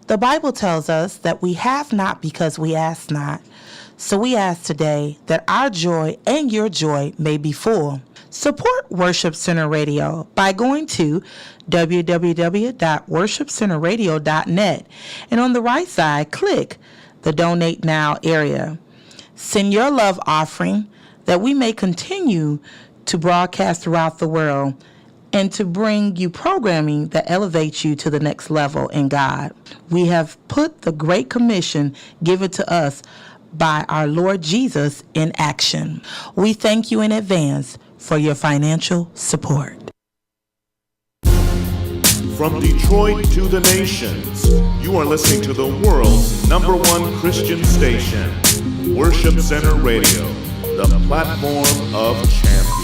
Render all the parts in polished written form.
The Bible tells us that we have not because we ask not. So we ask today that our joy and your joy may be full. Support Worship Center Radio by going to www.worshipcenterradio.net and on the right side, click the Donate Now area. Send your love offering that we may continue to broadcast throughout the world and to bring you programming that elevates you to the next level in God. We have put the Great Commission given to us by our Lord Jesus in action. We thank you in advance for your financial support. From Detroit to the nations, you are listening to the world's #1 Christian station, Worship Center Radio, the platform of champions.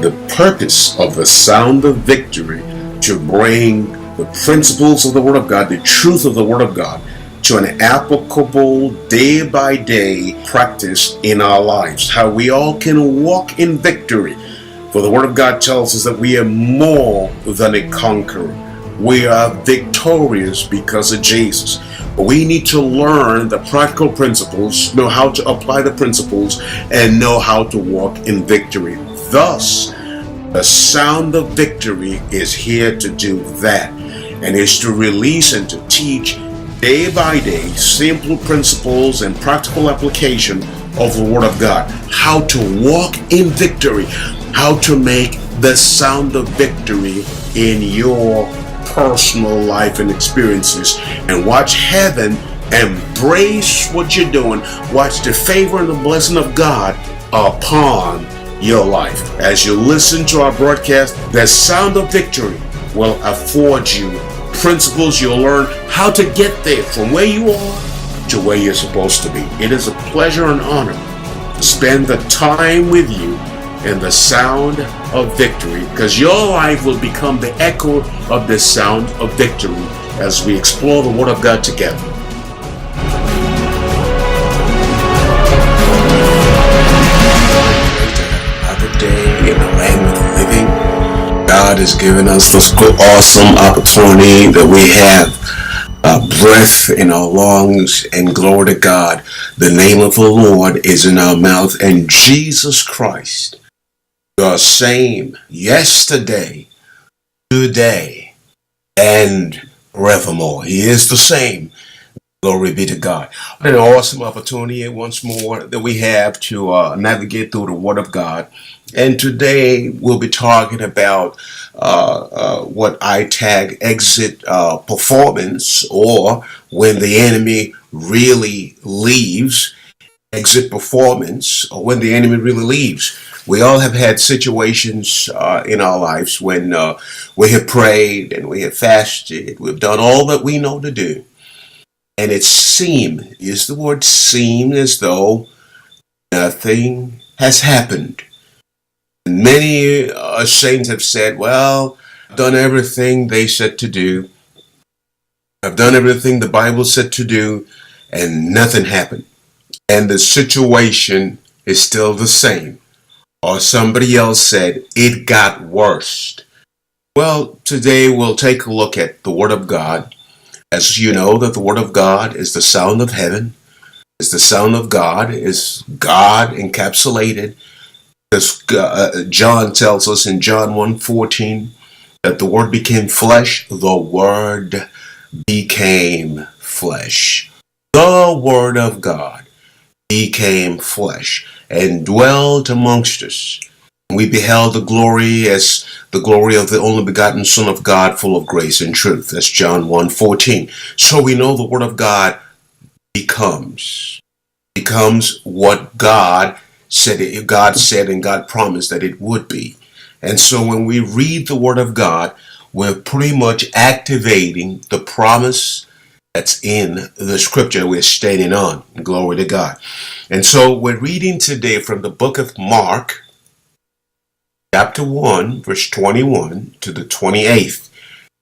The purpose of the Sound of Victory to bring the principles of the Word of God, the truth of the Word of God, to an applicable day-by-day practice in our lives. How we all can walk in victory. For the Word of God tells us that we are more than a conqueror. We are victorious because of Jesus. But we need to learn the practical principles, know how to apply the principles, and know how to walk in victory. Thus, the Sound of Victory is here to do that, and is to release and to teach day by day simple principles and practical application of the Word of God. How to walk in victory, how to make the sound of victory in your personal life and experiences, and watch heaven embrace what you're doing. Watch the favor and the blessing of God upon your life. As you listen to our broadcast, the Sound of Victory will afford you principles. You'll learn how to get there from where you are to where you're supposed to be. It is a pleasure and honor to spend the time with you in the Sound of Victory, because your life will become the echo of the Sound of Victory as we explore the Word of God together. Another day in the land of the living. God has given us this awesome opportunity that we have breath in our lungs, and glory to God. The name of the Lord is in our mouth, and Jesus Christ, the same yesterday, today, and forevermore. He is the same. Glory be to God. What an awesome opportunity once more that we have to navigate through the Word of God. And today we'll be talking about what I tag exit performance, or when the enemy really leaves. Exit performance, or when the enemy really leaves. We all have had situations in our lives when we have prayed and we have fasted. We've done all that we know to do. And it seemed, use the word seemed, as though nothing has happened. And many saints have said, well, I've done everything they said to do. I've done everything the Bible said to do, and nothing happened. And the situation is still the same. Or somebody else said, it got worse. Well, today we'll take a look at the Word of God. As you know, that the Word of God is the sound of heaven, is the sound of God, is God encapsulated. As John tells us in John 1:14, that the Word became flesh, the Word became flesh. The Word of God became flesh and dwelt amongst us. We beheld the glory as the glory of the only begotten Son of God, full of grace and truth. That's John 1:14. So we know the Word of God becomes what God said and God promised that it would be. And so when we read the Word of God, we're pretty much activating the promise that's in the scripture we're standing on. Glory to God. And so we're reading today from the book of Mark, chapter 1, verse 21 to the 28th.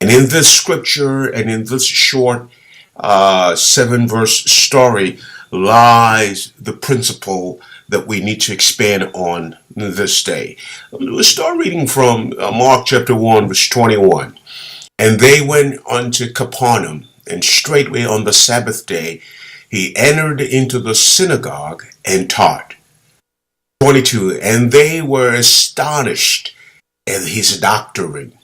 And in this scripture and in this short 7-verse story lies the principle that we need to expand on this day. We'll start reading from Mark chapter 1, verse 21. And they went unto Capernaum, and straightway on the Sabbath day he entered into the synagogue and taught. 22. And they were astonished at his doctrine,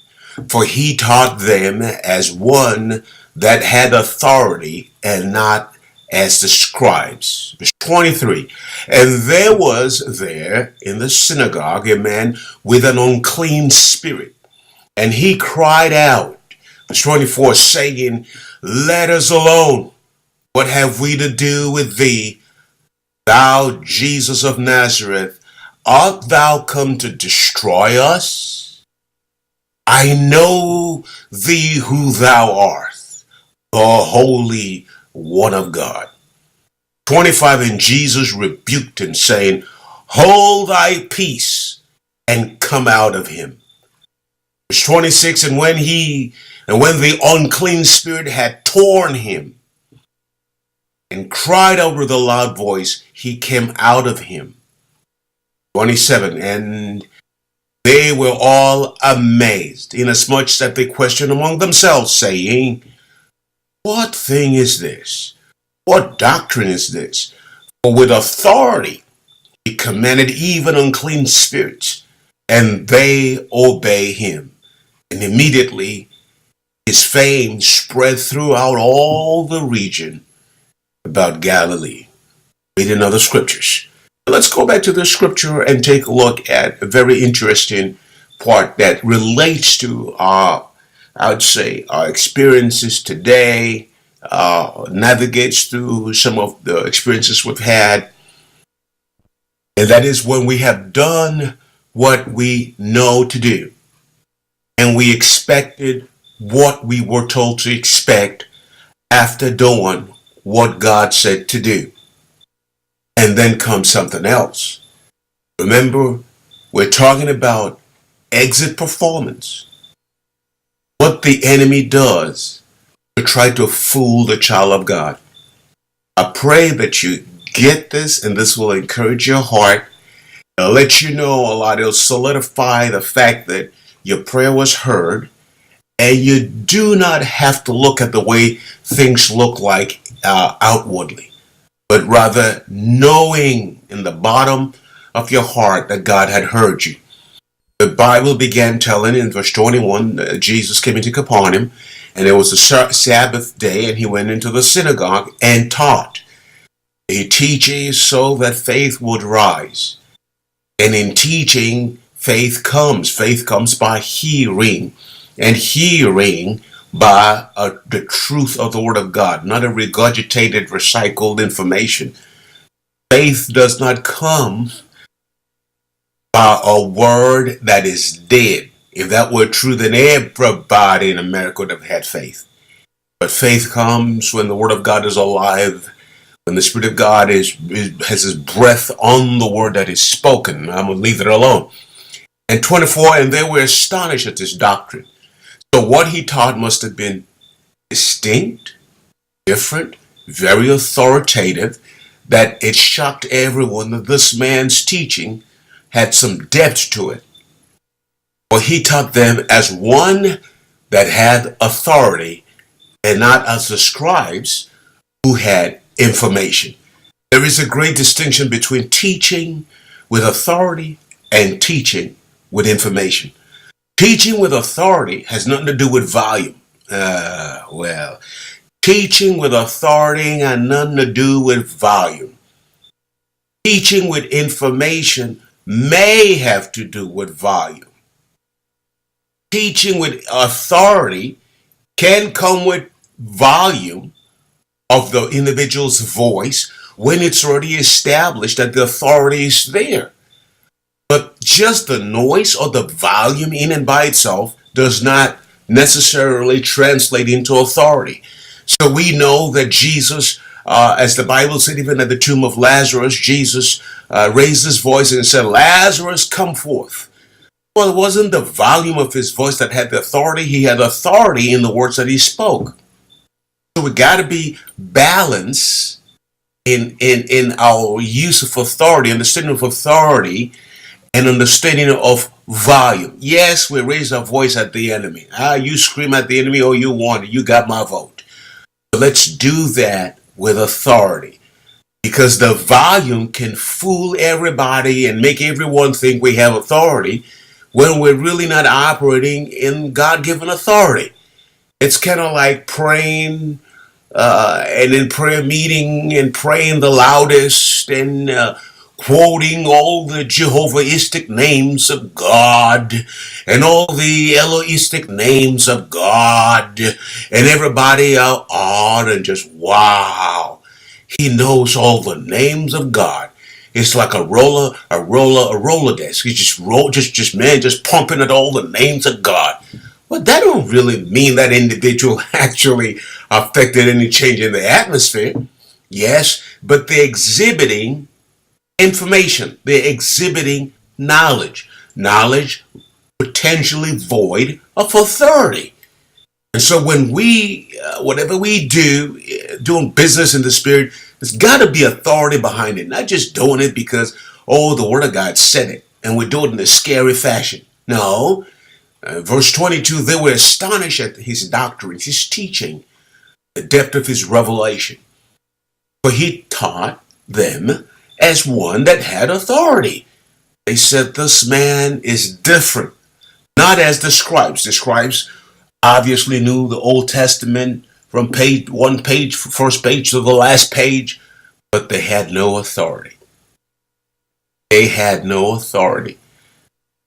for he taught them as one that had authority, and not as the scribes. Verse 23. And there was there in the synagogue a man with an unclean spirit, and he cried out, verse 24, saying, Let us alone. What have we to do with thee, thou Jesus of Nazareth? Art thou come to destroy us? I know thee who thou art, the Holy One of God. 25. And Jesus rebuked him, saying, Hold thy peace, and come out of him. Verse 26. And when the unclean spirit had torn him, and cried out with a loud voice, he came out of him. 27. And they were all amazed, inasmuch that they questioned among themselves, saying, What thing is this? What doctrine is this? For with authority he commanded even unclean spirits, and they obey him. And immediately his fame spread throughout all the region about Galilee. Reading other scriptures. Let's go back to the scripture and take a look at a very interesting part that relates to our experiences today, navigates through some of the experiences we've had. And that is when we have done what we know to do, and we expected what we were told to expect after doing what God said to do. And then comes something else. Remember, we're talking about exit performance. What the enemy does to try to fool the child of God. I pray that you get this, and this will encourage your heart. It'll let you know a lot. It'll solidify the fact that your prayer was heard, and you do not have to look at the way things look like outwardly, but rather knowing in the bottom of your heart that God had heard you. The Bible began telling in verse 21, Jesus came into Capernaum, and it was a Sabbath day, and he went into the synagogue and taught. He teaches so that faith would rise. And in teaching, faith comes. Faith comes by hearing, and hearing by the truth of the Word of God, not a regurgitated, recycled information. Faith does not come by a word that is dead. If that were true, then everybody in America would have had faith. But faith comes when the Word of God is alive, when the Spirit of God has his breath on the word that is spoken. I'm going to leave it alone. And 24, and they were astonished at this doctrine. So what he taught must have been distinct, different, very authoritative, that it shocked everyone that this man's teaching had some depth to it. For he taught them as one that had authority, and not as the scribes who had information. There is a great distinction between teaching with authority and teaching with information. Teaching with authority has nothing to do with volume. Teaching with authority has nothing to do with volume. Teaching with information may have to do with volume. Teaching with authority can come with volume of the individual's voice when it's already established that the authority is there. But just the noise or the volume in and by itself does not necessarily translate into authority. So we know that Jesus, as the Bible said, even at the tomb of Lazarus, Jesus raised his voice and said, Lazarus, come forth. Well, it wasn't the volume of his voice that had the authority. He had authority in the words that he spoke. So we got to be balanced in our use of authority, understanding of authority, and understanding of volume. Yes, we raise our voice at the enemy. You scream at the enemy, oh, you want it. You got my vote. But let's do that with authority, because the volume can fool everybody and make everyone think we have authority when we're really not operating in God-given authority. It's kind of like praying and in prayer meeting and praying the loudest and quoting all the Jehovahistic names of God and all the Elohistic names of God, and everybody are awed and just wow. He knows all the names of God. It's like a Rolodex. He just pumping at all the names of God. Well, that don't really mean that individual actually affected any change in the atmosphere. Yes, but they're exhibiting information. They're exhibiting knowledge. Knowledge potentially void of authority. And so when we, whatever we do, doing business in the spirit, there's got to be authority behind it. Not just doing it because, oh, the word of God said it, and we do it in a scary fashion. No. Verse 22, they were astonished at his doctrines, his teaching, the depth of his revelation. For he taught them as one that had authority. They said, this man is different. Not as the scribes. The scribes obviously knew the Old Testament from first page to the last page, but they had no authority. They had no authority.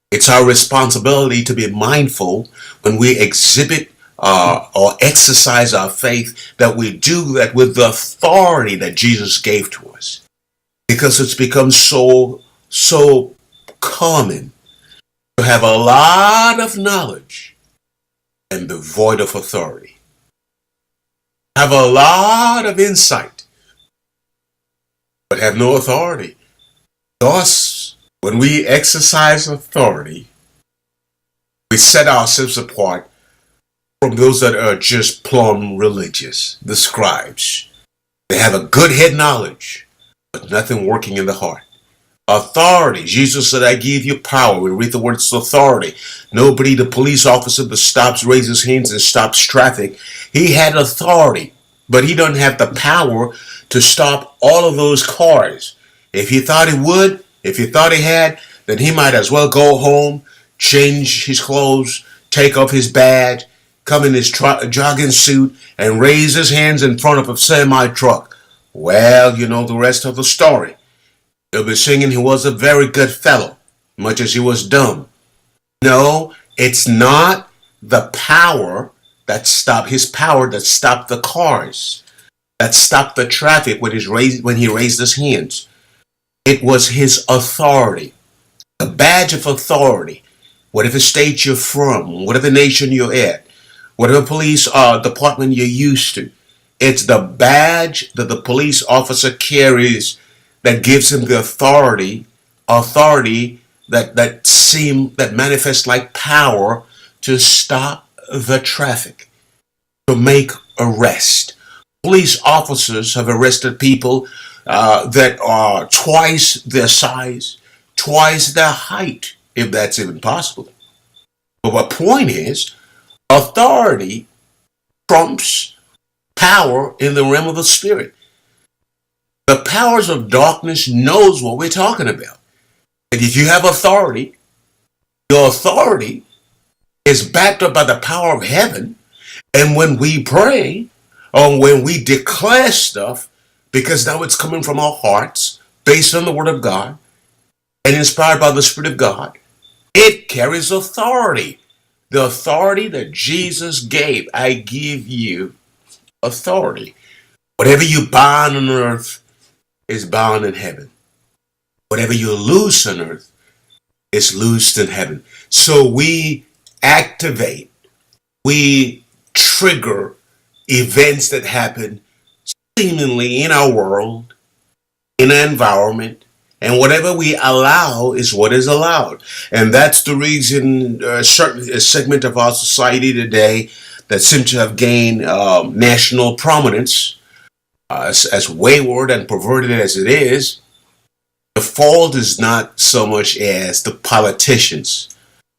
It's our responsibility to be mindful when we exhibit or exercise our faith, that we do that with the authority that Jesus gave to us. Because it's become so common to have a lot of knowledge and be void of authority. Have a lot of insight, but have no authority. Thus, when we exercise authority, we set ourselves apart from those that are just plumb religious, the scribes. They have a good head knowledge, but nothing working in the heart. Authority. Jesus said, I give you power. We read the words authority. Nobody, the police officer that stops, raises hands and stops traffic. He had authority, but he doesn't have the power to stop all of those cars. If he thought he would, if he thought he had, then he might as well go home, change his clothes, take off his badge, come in his jogging suit, and raise his hands in front of a semi-truck. Well, you know the rest of the story. They'll be singing he was a very good fellow, much as he was dumb. No, it's not the power that stopped his power that stopped the cars, that stopped the traffic when he raised his hands. It was his authority, the badge of authority. Whatever state you're from, whatever nation you're at, whatever police department you're used to, it's the badge that the police officer carries that gives him the authority that manifests like power to stop the traffic, to make arrest. Police officers have arrested people that are twice their size, twice their height, if that's even possible. But my point is, authority trumps power in the realm of the spirit. The powers of darkness knows what we're talking about. And if you have authority, your authority is backed up by the power of heaven. And when we pray, or when we declare stuff, because now it's coming from our hearts, based on the Word of God, and inspired by the Spirit of God, it carries authority. The authority that Jesus gave. I give you authority. Whatever you bind on earth is bound in heaven. Whatever you loose on earth is loosed in heaven. So we activate, we trigger events that happen seemingly in our world, in our environment, And whatever we allow is what is allowed. And that's the reason certain a segment of our society today that seem to have gained national prominence, as wayward and perverted as it is, the fault is not so much as the politicians.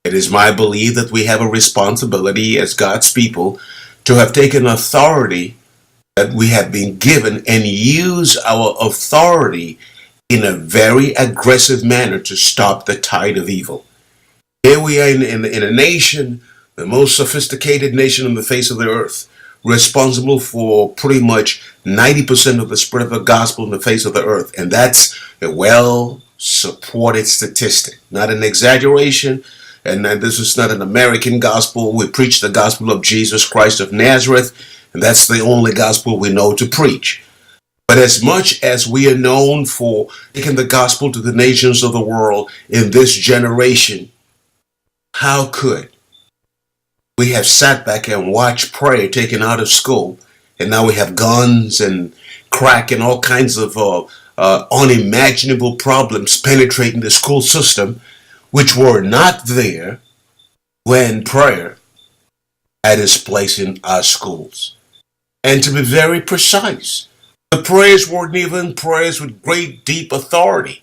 It is my belief that we have a responsibility as God's people to have taken authority that we have been given and use our authority in a very aggressive manner to stop the tide of evil. Here we are in a nation, the most sophisticated nation on the face of the earth, responsible for pretty much 90% of the spread of the gospel on the face of the earth. And that's a well-supported statistic, not an exaggeration. And this is not an American gospel. We preach the gospel of Jesus Christ of Nazareth, and that's the only gospel we know to preach. But as much as we are known for taking the gospel to the nations of the world in this generation, how could we have sat back and watched prayer taken out of school, and now we have guns and crack and all kinds of unimaginable problems penetrating the school system, which were not there when prayer had its place in our schools. And to be very precise, the prayers weren't even prayers with great deep authority.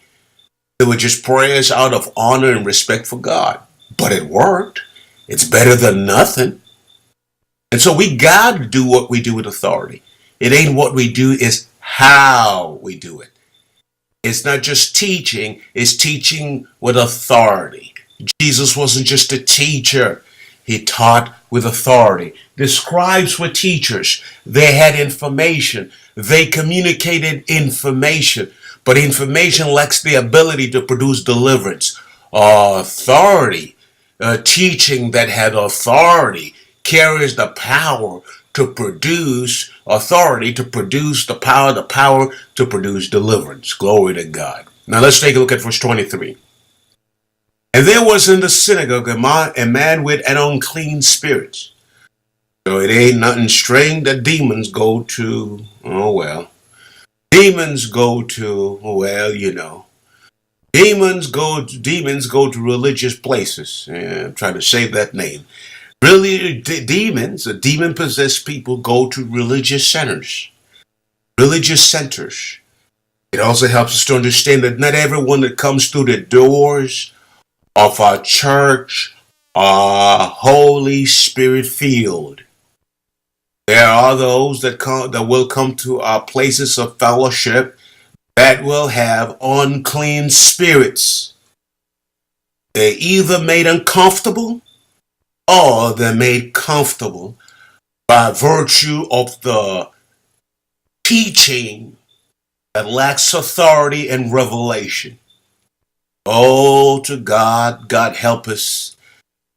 They were just prayers out of honor and respect for God. But it worked. It's better than nothing. And so we got to do what we do with authority. It ain't what we do, it's how we do it. It's not just teaching, it's teaching with authority. Jesus wasn't just a teacher. He taught with authority. The scribes were teachers. They had information. They communicated information. But information lacks the ability to produce deliverance. Authority, teaching that had authority, carries the power to produce authority, to produce the power to produce deliverance. Glory to God. Now let's take a look at verse 23. And there was in the synagogue a man with an unclean spirit. So it ain't nothing strange that demons go to, demons go to religious places. I'm trying to save that name. Really, demon-possessed people go to religious centers. Religious centers. It also helps us to understand that not everyone that comes through the doors of our church are Holy Spirit filled. There are those that will come to our places of fellowship that will have unclean spirits. They're either made uncomfortable or they're made comfortable by virtue of the teaching that lacks authority and revelation. Oh, to God help us.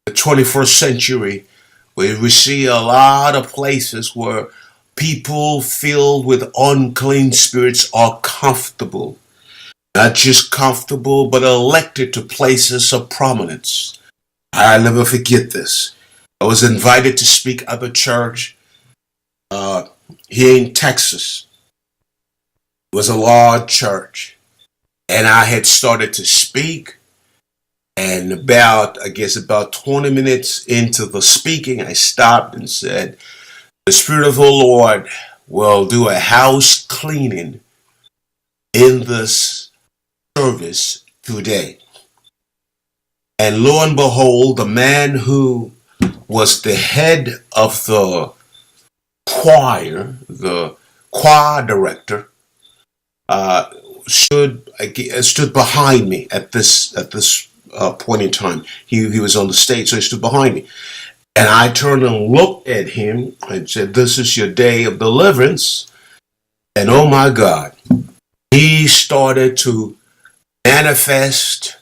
The 21st century, where we see a lot of places where people filled with unclean spirits are comfortable. Not just comfortable, but elected to places of prominence. I'll never forget this. I was invited to speak at a church here in Texas. It was a large church. And I had started to speak. And about 20 minutes into the speaking, I stopped and said, the Spirit of the Lord will do a house cleaning in this service today. And lo and behold, the man who was the head of the choir director, stood behind me at this point in time. He was on the stage, so he stood behind me. And I turned and looked at him and said, this is your day of deliverance. And oh my God, he started to manifest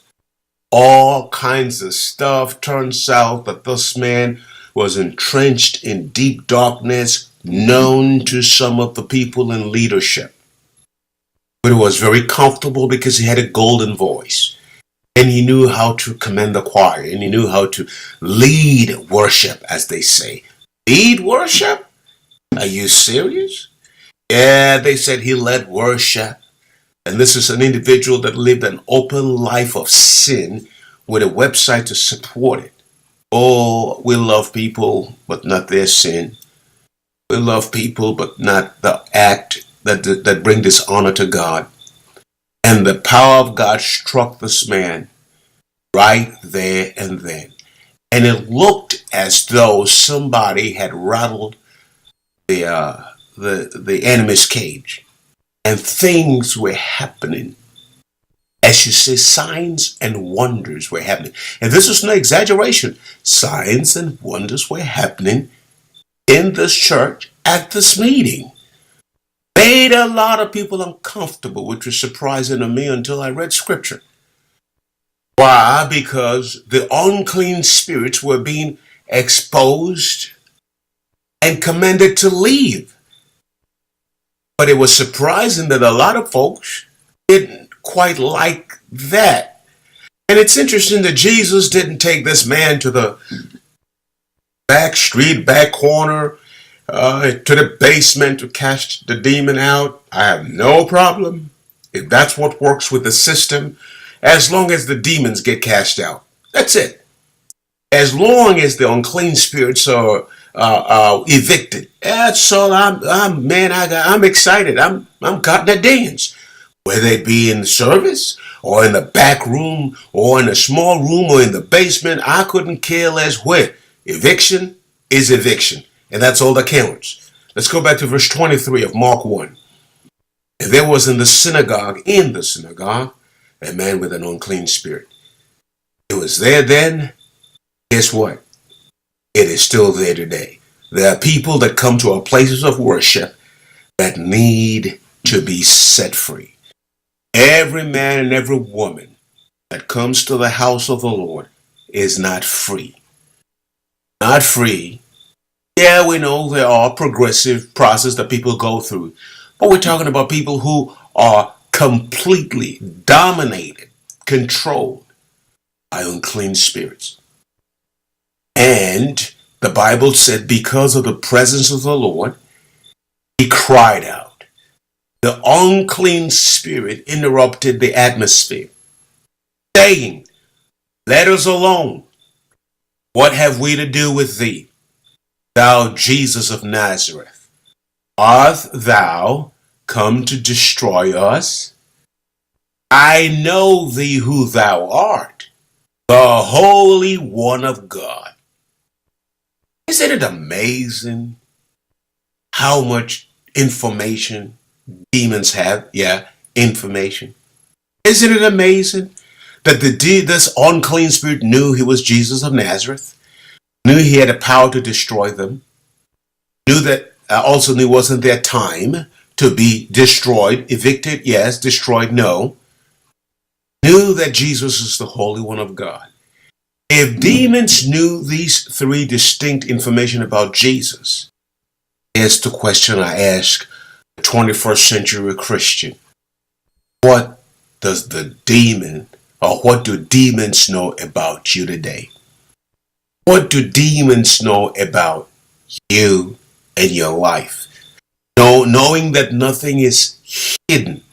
all kinds of stuff. Turns out that this man was entrenched in deep darkness, known to some of the people in leadership. But it was very comfortable because he had a golden voice. And he knew how to command the choir. And he knew how to lead worship, as they say. Lead worship? Are you serious? Yeah, they said he led worship. And this is an individual that lived an open life of sin with a website to support it. Oh, we love people, but not their sin. We love people, but not the act that bring dishonor to God. And the power of God struck this man right there and then. And it looked as though somebody had rattled the enemy's cage. And things were happening. As you say, signs and wonders were happening. And this is no exaggeration. Signs and wonders were happening in this church at this meeting. Made a lot of people uncomfortable, which was surprising to me until I read scripture. Why? Because the unclean spirits were being exposed and commanded to leave. But it was surprising that a lot of folks didn't quite like that. And it's interesting that Jesus didn't take this man to the back street, back corner, to the basement to cast the demon out. I have no problem if that's what works with the system, as long as the demons get cast out. That's it. As long as the unclean spirits are evicted. That's all. I'm excited. I'm cutting the dance. Whether it be in the service or in the back room or in a small room or in the basement, I couldn't care less where. Eviction is eviction. And that's all that counts. Let's go back to verse 23 of Mark 1. And there was in the synagogue, a man with an unclean spirit. It was there then. Guess what? It is still there today. There are people that come to our places of worship that need to be set free. Every man and every woman that comes to the house of the Lord is not free. Not free. Yeah, we know there are progressive process that people go through, but we're talking about people who are completely dominated, controlled by unclean spirits. And the Bible said because of the presence of the Lord, he cried out. The unclean spirit interrupted the atmosphere, saying, "Let us alone. What have we to do with thee, thou Jesus of Nazareth? Art thou come to destroy us? I know thee who thou art, the Holy One of God." Isn't it amazing how much information demons have? Yeah, information. Isn't it amazing that this unclean spirit knew he was Jesus of Nazareth, knew he had the power to destroy them, knew that also knew wasn't their time to be destroyed, evicted, yes, destroyed, no, knew that Jesus is the Holy One of God. If demons knew these three distinct information about Jesus, here's the question I ask the 21st century Christian. What does the demon, or what do demons know about you today? What do demons know about you and your life? Knowing that nothing is hidden.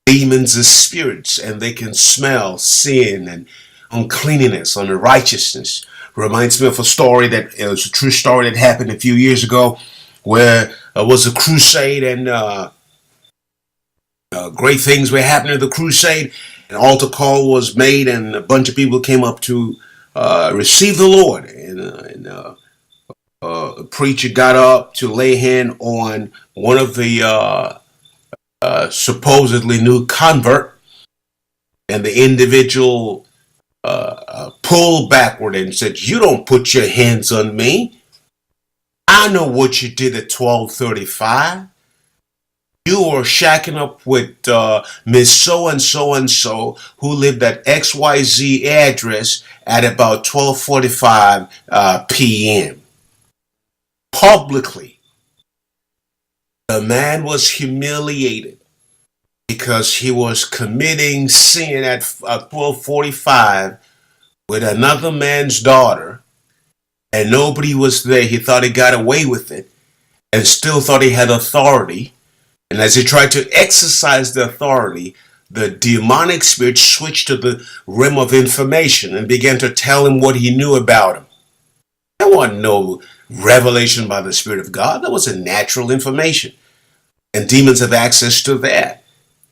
Demons are spirits, and they can smell sin and uncleanliness, unrighteousness. Reminds me of a story that it was a true story that happened a few years ago, where it was a crusade, and great things were happening at the crusade. An altar call was made, and a bunch of people came up to receive the Lord, and a preacher got up to lay hand on one of the supposedly new convert, and the individual pulled backward and said, "You don't put your hands on me. I know what you did at 12:35. You were shacking up with Miss So-and-so and so who lived at XYZ address at about 12:45 p.m. Publicly, the man was humiliated because he was committing sin at 12:45 with another man's daughter, and nobody was there. He thought he got away with it and still thought he had authority, And as he tried to exercise the authority, the demonic spirit switched to the realm of information and began to tell him what he knew about him. There wasn't no revelation by the Spirit of God. That was a natural information. And demons have access to that.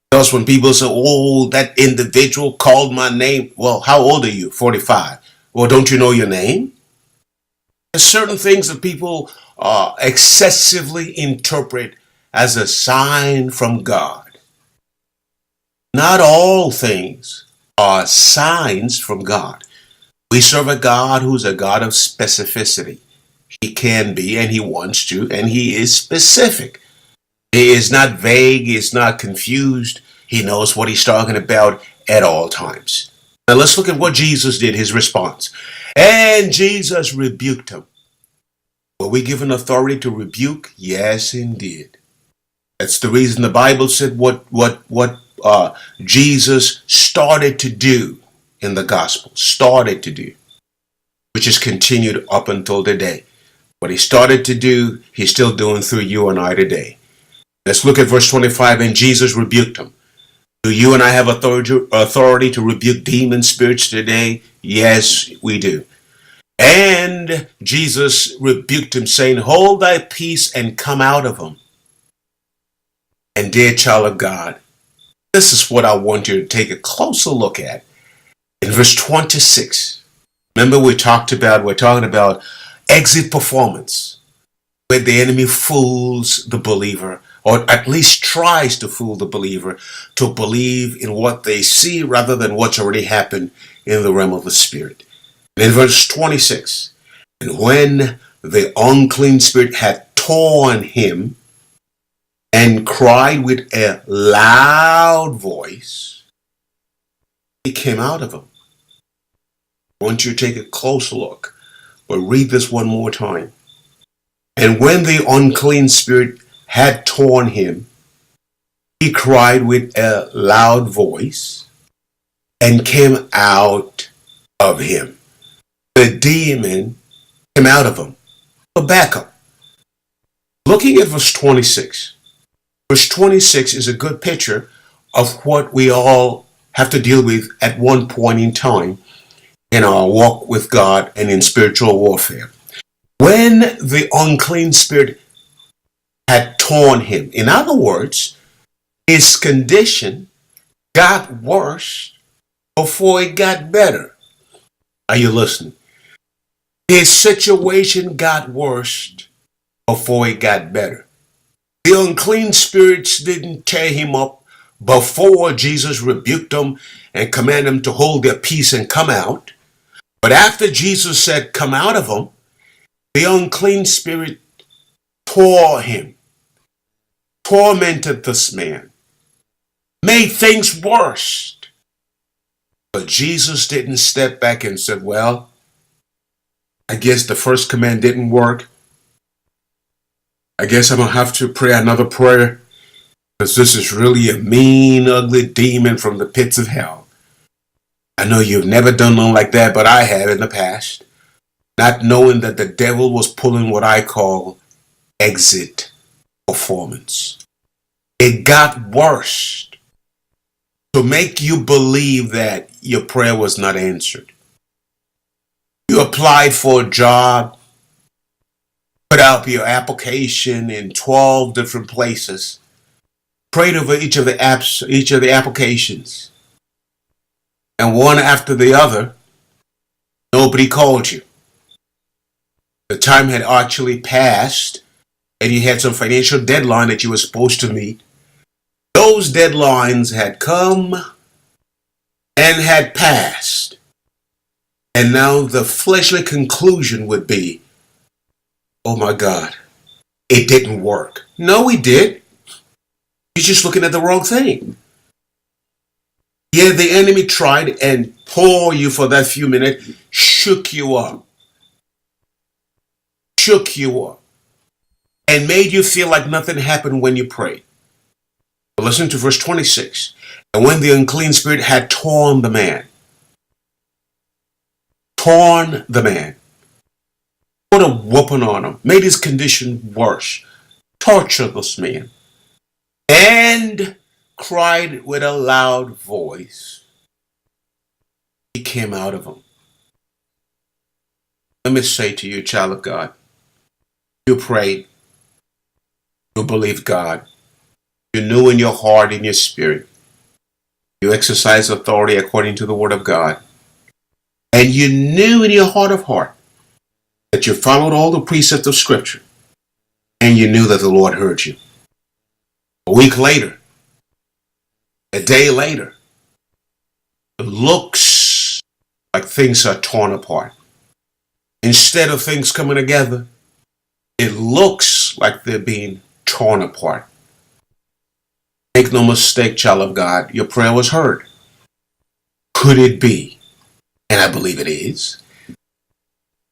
Thus, when people say, oh, that individual called my name. Well, how old are you? 45. Well, don't you know your name? There's certain things that people excessively interpret as a sign from God. Not all things are signs from God. We serve a God who's a God of specificity. He can be, and he wants to, and he is specific. He is not vague, he is not confused. He knows what he's talking about at all times. Now let's look at what Jesus did, his response. And Jesus rebuked him. Were we given authority to rebuke? Yes, indeed. That's the reason the Bible said what Jesus started to do in the gospel, which is continued up until today. What he started to do, he's still doing through you and I today. Let's look at verse 25. And Jesus rebuked him. Do you and I have authority to rebuke demon spirits today? Yes, we do. And Jesus rebuked him, saying, hold thy peace and come out of him. And dear child of God, this is what I want you to take a closer look at. In verse 26, remember we're talking about exit performance, where the enemy fools the believer, or at least tries to fool the believer to believe in what they see rather than what's already happened in the realm of the spirit. And in verse 26, and when the unclean spirit had torn him and cried with a loud voice, he came out of him. I want you to take a closer look, but read this one more time. And when the unclean spirit had torn him, he cried with a loud voice and came out of him. The demon came out of him. So back up. Looking at verse 26. Verse 26 is a good picture of what we all have to deal with at one point in time in our walk with God and in spiritual warfare. When the unclean spirit had torn him, in other words, his condition got worse before it got better. Are you listening? His situation got worse before it got better. The unclean spirits didn't tear him up before Jesus rebuked them and commanded them to hold their peace and come out. But after Jesus said, come out of him, the unclean spirit tore him, tormented this man, made things worse. But Jesus didn't step back and said, well, I guess the first command didn't work. I guess I'm going to have to pray another prayer because this is really a mean, ugly demon from the pits of hell. I know you've never done nothing like that, but I have in the past. Not knowing that the devil was pulling what I call exit performance. It got worse to make you believe that your prayer was not answered. You applied for a job, put out your application in 12 different places, prayed over each of the applications, and one after the other, nobody called you. The time had actually passed, and you had some financial deadline that you were supposed to meet. Those deadlines had come and had passed. And now the fleshly conclusion would be, oh my God, it didn't work. No, it did. You're just looking at the wrong thing. Yeah, the enemy tried and pour you for that few minutes, shook you up, and made you feel like nothing happened when you prayed. But listen to verse 26. And when the unclean spirit had torn the man, put a whooping on him, made his condition worse, tortured this man, and cried with a loud voice, he came out of him. Let me say to you, child of God, you prayed, you believed God, you knew in your heart, in your spirit, you exercised authority according to the word of God, and you knew in your heart of heart that you followed all the precepts of Scripture, and you knew that the Lord heard you. A week later, a day later, it looks like things are torn apart. Instead of things coming together, it looks like they're being torn apart. Make no mistake, child of God, your prayer was heard. Could it be, and I believe it is,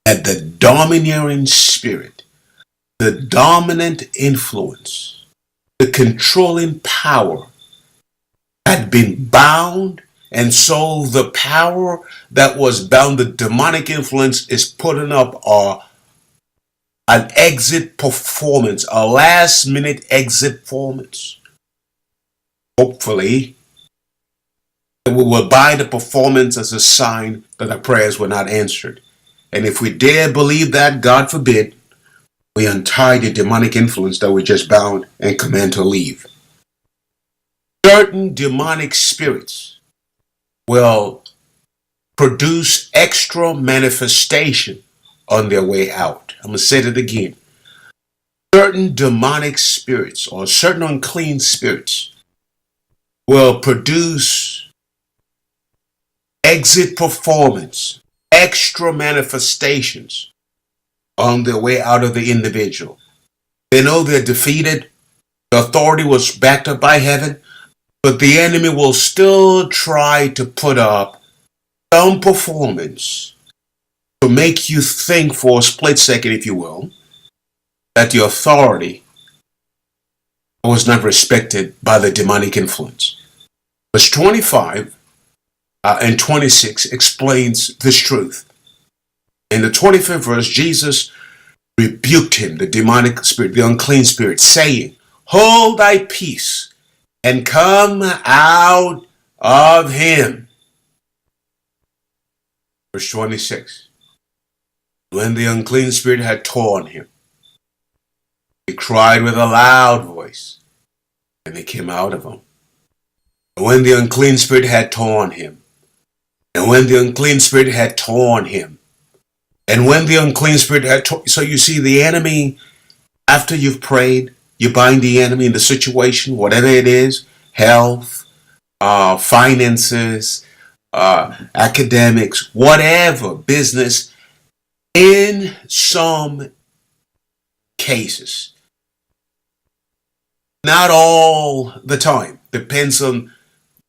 that the domineering spirit, the dominant influence, the controlling power had been bound, and so the power that was bound, the demonic influence, is putting up an exit performance, a last minute exit performance. Hopefully, we will buy the performance as a sign that our prayers were not answered. And if we dare believe that, God forbid, we untie the demonic influence that we just bound and command to leave. Certain demonic spirits will produce extra manifestation on their way out. I'm going to say that again. Certain demonic spirits or certain unclean spirits will produce exit performance, extra manifestations on their way out of the individual. They know they're defeated. The authority was backed up by heaven, but the enemy will still try to put up some performance to make you think for a split second, if you will, that the authority was not respected by the demonic influence. Verse 25 and 26 explains this truth. In the 25th verse, Jesus rebuked him, the demonic spirit, the unclean spirit, saying, "Hold thy peace and come out of him." Verse 26. When the unclean spirit had torn him, he cried with a loud voice, and he came out of him. And when the unclean spirit had torn him, and when the unclean spirit had torn him, and when the unclean spirit had torn, so you see the enemy, after you've prayed, you bind the enemy in the situation, whatever it is, health, finances, academics, whatever, business. In some cases, not all the time, depends on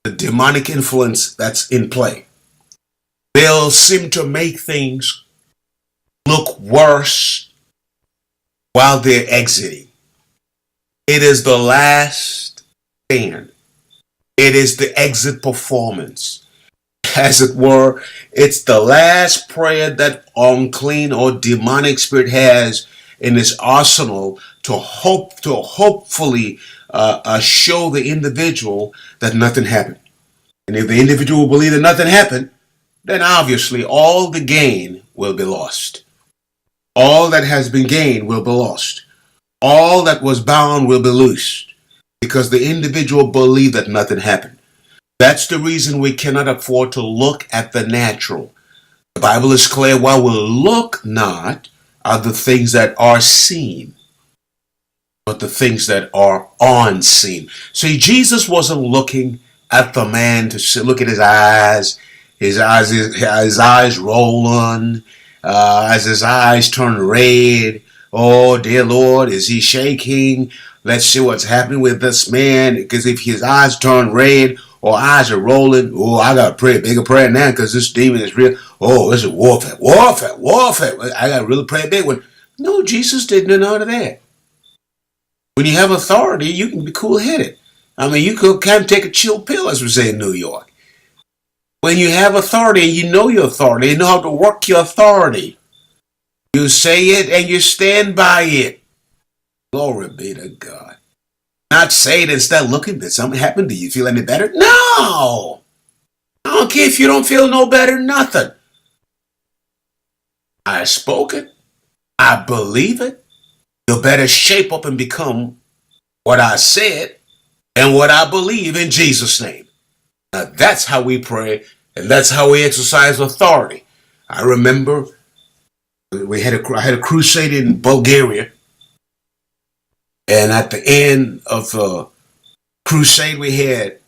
the demonic influence that's in play. They'll seem to make things look worse while they're exiting. It is the last stand. It is the exit performance. As it were, it's the last prayer that unclean or demonic spirit has in its arsenal to hopefully show the individual that nothing happened. And if the individual will believe that nothing happened, then obviously all the gain will be lost. All that has been gained will be lost. All that was bound will be loosed because the individual believed that nothing happened. That's the reason we cannot afford to look at the natural. The Bible is clear, while we look not at the things that are seen, but the things that are unseen. See, Jesus wasn't looking at the man to look at his eyes rolling, as his eyes turn red. Oh, dear Lord, is he shaking? Let's see what's happening with this man, because if his eyes turn red, or eyes are rolling, oh, I got to pray a bigger prayer now because this demon is real. Oh, this is warfare. I got to really pray a big one. No, Jesus didn't know none of that. When you have authority, you can be cool-headed. I mean, you could kind of take a chill pill, as we say in New York. When you have authority and you know your authority, you know how to work your authority. You say it and you stand by it. Glory be to God. Not say it and start looking. Did something happen? Do you feel any better? No. I don't care if you don't feel no better, nothing. I spoke it. I believe it. You better shape up and become what I said and what I believe in Jesus' name. Now that's how we pray, and that's how we exercise authority. I remember I had a crusade in Bulgaria, and at the end of the crusade, we had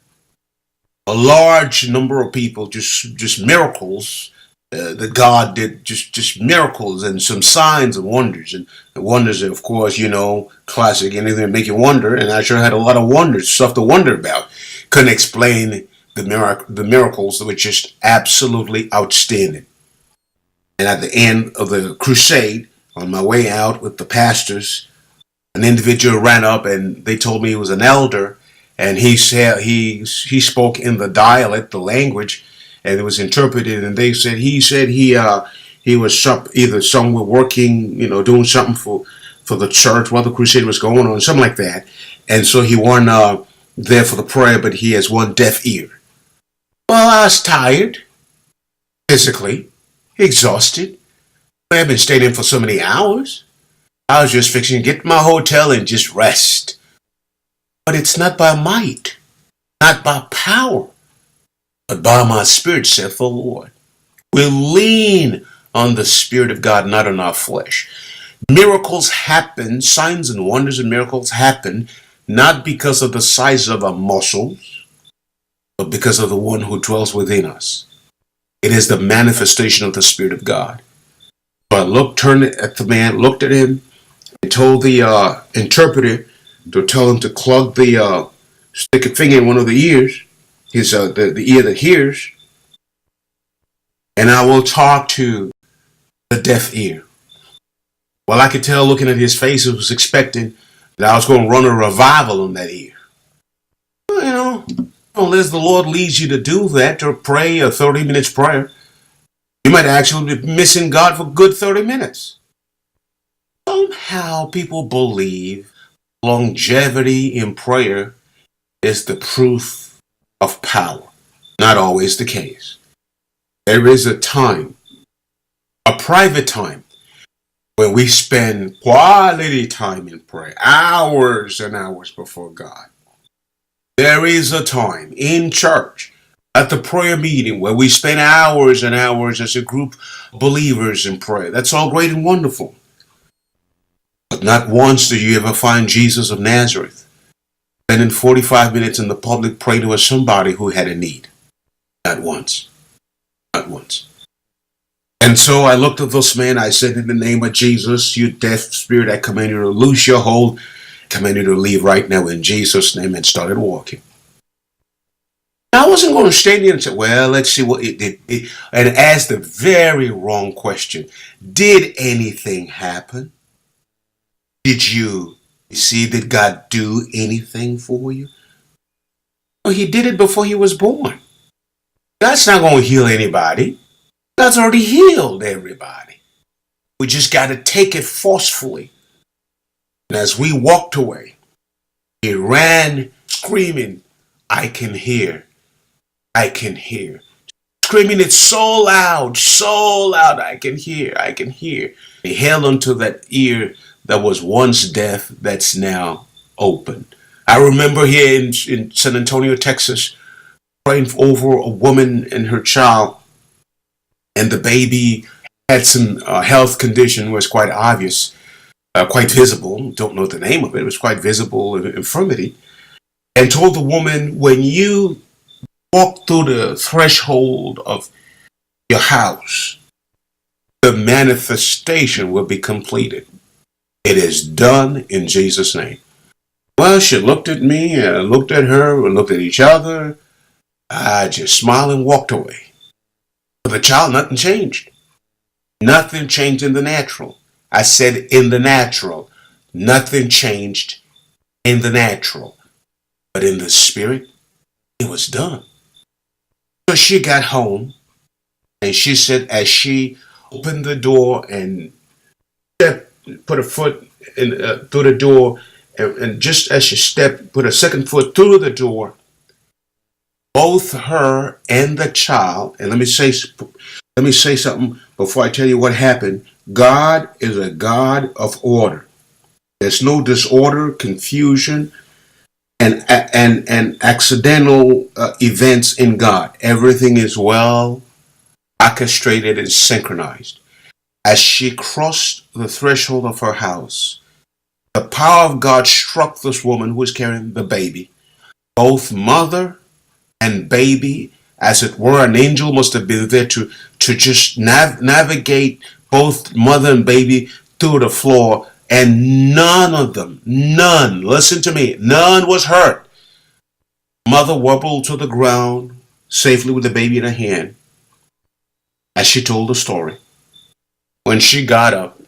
a large number of people, just miracles. That God did just miracles and some signs and wonders. And the wonders, of course, classic, anything that make you wonder. And I sure had a lot of wonders, stuff to wonder about. Couldn't explain the miracles that were just absolutely outstanding. And at the end of the crusade, on my way out with the pastors, an individual ran up and they told me he was an elder. And he said he spoke in the dialect, the language, and it was interpreted. And they said he was either somewhere working, doing something for the church while the crusade was going on, something like that. And so he wasn't there for the prayer, but he has one deaf ear. Well, I was tired, physically exhausted. I had been staying in for so many hours. I was just fixing to get to my hotel and just rest. But it's not by might, not by power, but by my spirit, saith the Lord. We lean on the Spirit of God, not on our flesh. Miracles happen, signs and wonders and miracles happen, not because of the size of our muscles, but because of the one who dwells within us. It is the manifestation of the Spirit of God. So I turned at the man, looked at him, and told the interpreter to tell him to stick a finger in one of the ears, the ear that hears, and I will talk to the deaf ear. Well, I could tell looking at his face, he was expecting that I was going to run a revival on that ear. Well, unless the Lord leads you to do that, or pray a 30 minutes prayer, you might actually be missing God for a good 30 minutes. Somehow people believe longevity in prayer is the proof of power. Not always the case. There is a time, a private time, when we spend quality time in prayer, hours and hours before God. There is a time in church, at the prayer meeting, where we spend hours and hours as a group of believers in prayer. That's all great and wonderful. But not once do you ever find Jesus of Nazareth spending 45 minutes in the public praying to somebody who had a need. Not once. Not once. And so I looked at this man. I said, in the name of Jesus, you deaf spirit, I command you to loose your hold. I command you to leave right now in Jesus' name, and started walking. I wasn't going to stand there and say, well, let's see what it did. And ask the very wrong question. Did anything happen? Did you see, did God do anything for you? Well, he did it before he was born. God's not going to heal anybody. God's already healed everybody. We just got to take it forcefully. And as we walked away, he ran screaming, I can hear. I can hear. Screaming it so loud, I can hear, I can hear. He held onto that ear that was once deaf, that's now open. I remember here in San Antonio, Texas, praying over a woman and her child, and the baby had some health condition was quite obvious, quite visible. Don't know the name of it. It was quite visible infirmity. And told the woman, when you walk through the threshold of your house, the manifestation will be completed. It is done in Jesus' name. Well, she looked at me, and I looked at her, we looked at each other. I just smiled and walked away. For the child, nothing changed. Nothing changed in the natural. I said in the natural. Nothing changed in the natural. But in the spirit, it was done. So she got home, and she said as she opened the door and put her foot through the door And just as she put her second foot through the door, both her and the child, and let me say something before I tell you what happened. God is a God of order. There's no disorder, confusion, and accidental events in God. Everything is well orchestrated and synchronized. As she crossed the threshold of her house, the power of God struck this woman who was carrying the baby. Both mother and baby, as it were, an angel must have been there to just navigate both mother and baby through the floor, and none of them, listen to me, none was hurt. Mother wobbled to the ground safely with the baby in her hand as she told the story. When she got up,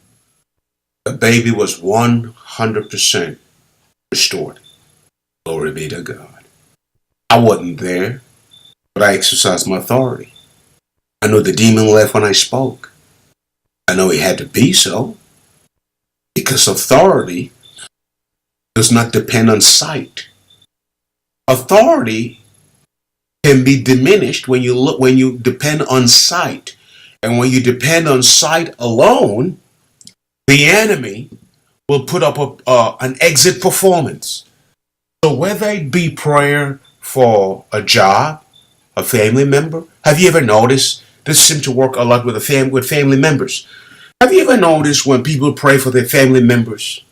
the baby was 100% restored. Glory be to God. I wasn't there, but I exercised my authority. I know the demon left when I spoke. I know he had to be so, because authority does not depend on sight. Authority can be diminished when you depend on sight. And when you depend on sight alone, the enemy will put up an exit performance. So whether it be prayer for a job, a family member, have you ever noticed this seems to work a lot with family members? Have you ever noticed when people pray for their family members?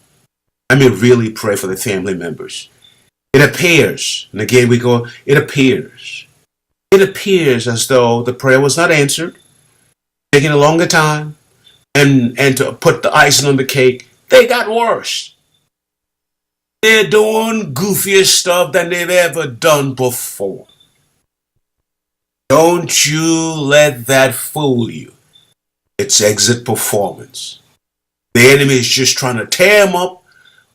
I mean, really pray for their family members. It appears, and again we go, it appears as though the prayer was not answered, taking a longer time, and to put the icing on the cake, they got worse. They're doing goofier stuff than they've ever done before. Don't you let that fool you. It's exit performance. The enemy is just trying to tear them up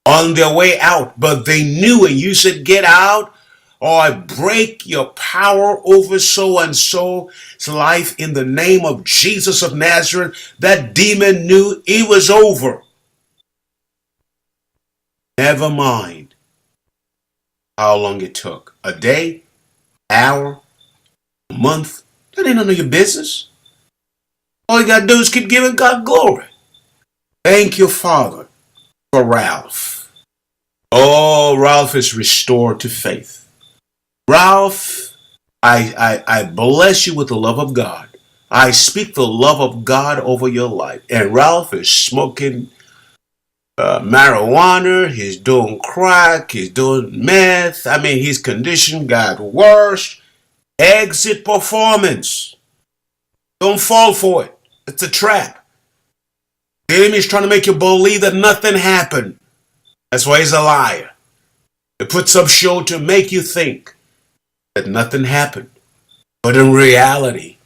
on their way out, but they knew it. You said, get out, or I break your power over so and so's life in the name of Jesus of Nazareth. That demon knew it was over. Never mind how long it took. A day, hour, a month. That ain't none of your business. All you got to do is keep giving God glory. Thank you, Father, for Ralph. Oh, Ralph is restored to faith. Ralph, I bless you with the love of God. I speak the love of God over your life. And Ralph is smoking marijuana. He's doing crack. He's doing meth. I mean, his condition got worse. Exit performance. Don't fall for it. It's a trap. The enemy is trying to make you believe that nothing happened. That's why he's a liar. He puts up show to make you think that nothing happened. But in reality,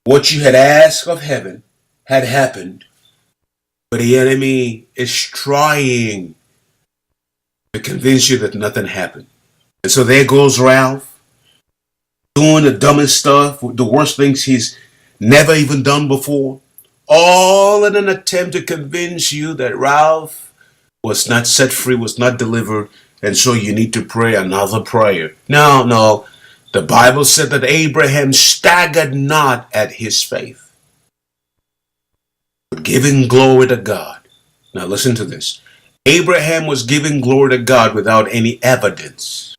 what you had asked of heaven had happened. But the enemy is trying to convince you that nothing happened. And so there goes Ralph, doing the dumbest stuff, the worst things he's never even done before, all in an attempt to convince you that Ralph was not set free, was not delivered, and so you need to pray another prayer. No. The Bible said that Abraham staggered not at his faith, but giving glory to God. Now listen to this. Abraham was giving glory to God without any evidence.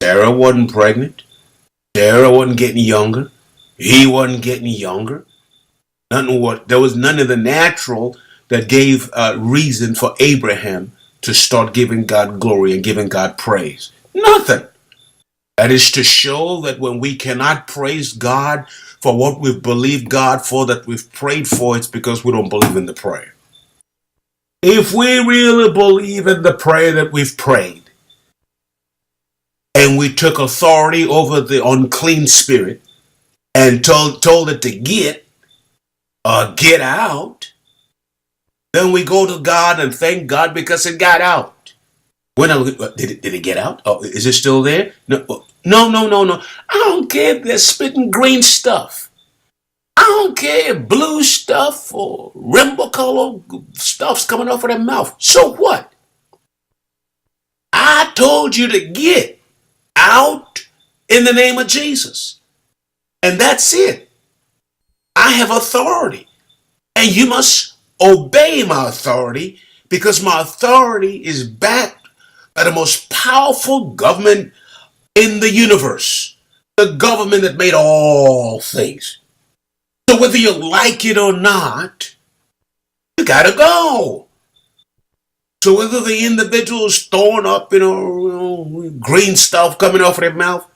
Sarah wasn't pregnant. Sarah wasn't getting younger. He wasn't getting younger. There was none of the natural that gave reason for Abraham to start giving God glory and giving God praise. Nothing. That is to show that when we cannot praise God for what we've believed God for, that we've prayed for, it's because we don't believe in the prayer. If we really believe in the prayer that we've prayed, and we took authority over the unclean spirit and told it to get out, then we go to God and thank God because it got out. Did it get out? Oh, is it still there? No. I don't care if they're spitting green stuff. I don't care if blue stuff or rainbow color stuff's coming off of their mouth. So what? I told you to get out in the name of Jesus. And that's it. I have authority. And you must obey my authority because my authority is backed by the most powerful government in the universe. The government that made all things. So whether you like it or not, you gotta go. So whether the individual is throwing up, green stuff coming off of their mouth,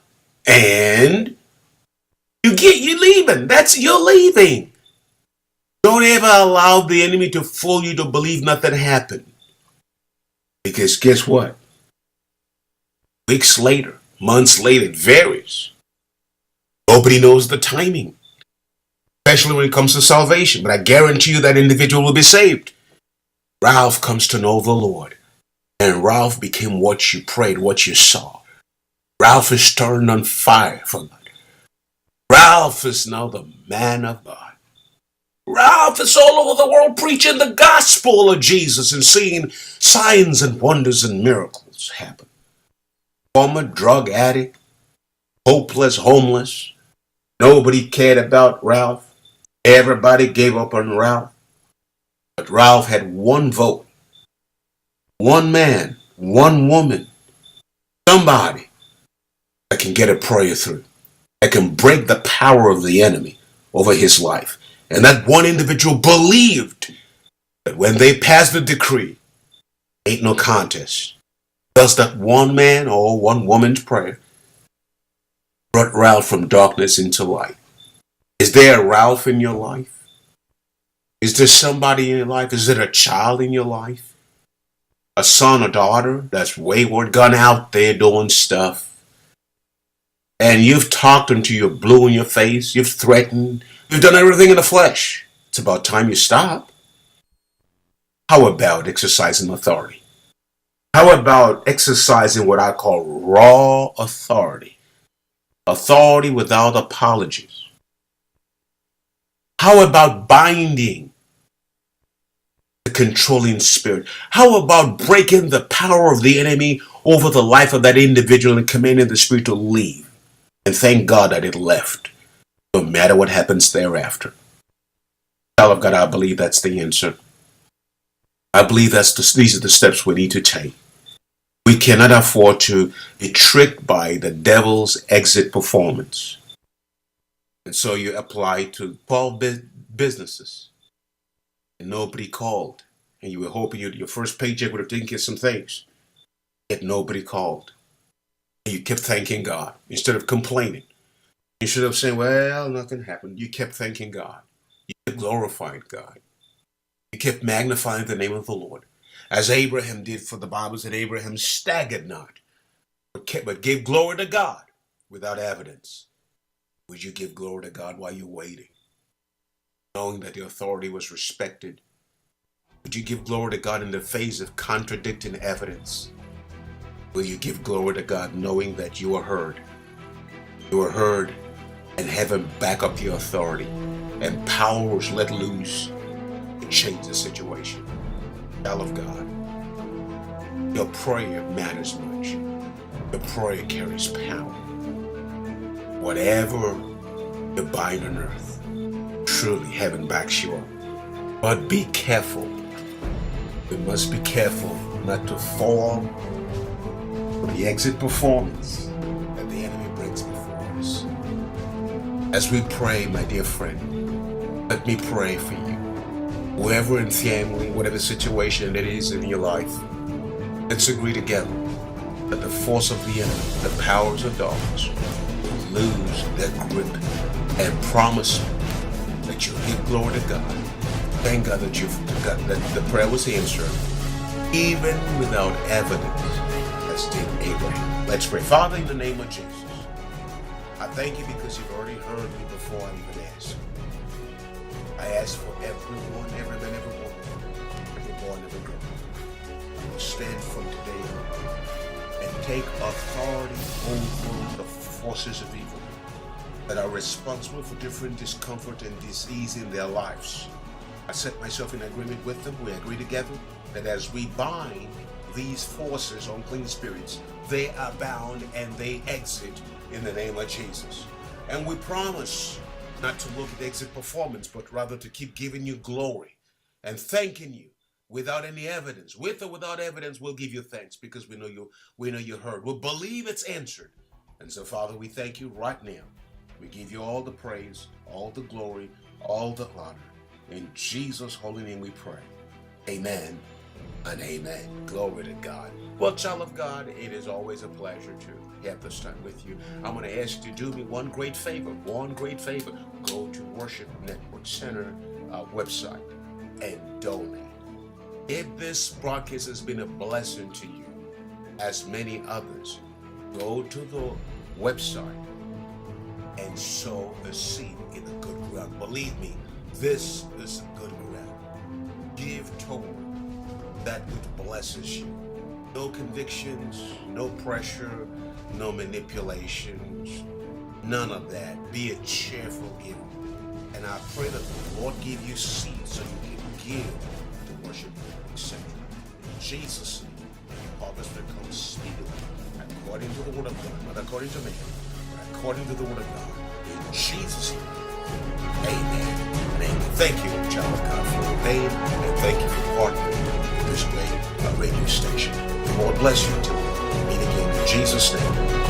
and you're leaving. You're leaving. Don't ever allow the enemy to fool you to believe nothing happened. Because guess what? Weeks later, months later, it varies. Nobody knows the timing, especially when it comes to salvation. But I guarantee you that individual will be saved. Ralph comes to know the Lord. And Ralph became what you prayed, what you saw. Ralph is turned on fire for God. Ralph is now the man of God. Ralph is all over the world preaching the gospel of Jesus and seeing signs and wonders and miracles happen. Former drug addict, hopeless, homeless. Nobody cared about Ralph. Everybody gave up on Ralph. But Ralph had one vote. One man, one woman, somebody that can get a prayer through, that can break the power of the enemy over his life. And that one individual believed that when they passed the decree, ain't no contest. Thus that one man or one woman's prayer brought Ralph from darkness into light. Is there a Ralph in your life? Is there somebody in your life? Is there a child in your life? A son or daughter that's wayward, gone out there doing stuff. And you've talked until you're blue in your face. You've threatened. You've done everything in the flesh. It's about time you stop. How about exercising authority? How about exercising what I call raw authority? Authority without apologies. How about binding the controlling spirit? How about breaking the power of the enemy over the life of that individual and commanding the spirit to leave? And thank God that it left, no matter what happens thereafter. Child of God, I believe that's the answer. I believe these are the steps we need to take. We cannot afford to be tricked by the devil's exit performance. And so you apply to Paul businesses. And nobody called. And you were hoping your first paycheck would have taken care of some things. Yet nobody called. And you kept thanking God instead of complaining. Instead of saying, well, nothing happened. You kept thanking God. You kept glorifying God. You kept magnifying the name of the Lord. As Abraham did, for the Bible said Abraham staggered not, but gave glory to God without evidence. Would you give glory to God while you're waiting? Knowing that the authority was respected. Would you give glory to God in the face of contradicting evidence? Will you give glory to God knowing that you are heard? You are heard and heaven back up your authority and power was let loose to change the situation. Child of God, your prayer matters much. Your prayer carries power. Whatever you bind on earth, truly heaven backs you up. But be careful. We must be careful not to fall for the exit performance that the enemy brings before us. As we pray, my dear friend, let me pray for you. Whoever in family, whatever situation it is in your life, let's agree together that the force of the enemy, the powers of darkness, will lose their grip and promise that you give glory to God. Thank God that the prayer was answered, even without evidence, as did Abraham. Let's pray. Father, in the name of Jesus, I thank you because you've already heard me before I even asked. I ask for everyone, every man, every woman, every boy, and every girl to stand from today and take authority over the forces of evil that are responsible for different discomfort and disease in their lives. I set myself in agreement with them. We agree together that as we bind these forces, unclean spirits, they are bound and they exit in the name of Jesus. And we promise not to look at exit performance, but rather to keep giving you glory and thanking you without any evidence. With or without evidence, we'll give you thanks because we know you heard. We'll believe it's answered. And so, Father, we thank you right now. We give you all the praise, all the glory, all the honor. In Jesus' holy name we pray. Amen and amen. Glory to God. Well, child of God, it is always a pleasure to have this time with you. I'm going to ask you to do me one great favor. Go to Worship Network Center website and donate. If this broadcast has been a blessing to you, as many others, go to the website and sow a seed in the good ground. Believe me, this is good ground. Give toward that which blesses you. No convictions, no pressure, no manipulations, none of that. Be a cheerful giver. And I pray that the Lord give you seed so you can give to Worship Center. In Jesus' name, harvest will come speedily, according to the word of God, not according to man, but according to the word of God. In Jesus' name, amen and amen. Thank you, child of God, for obeying, and thank you for partnering with this great radio station. The Lord bless you until we meet again in Jesus' name.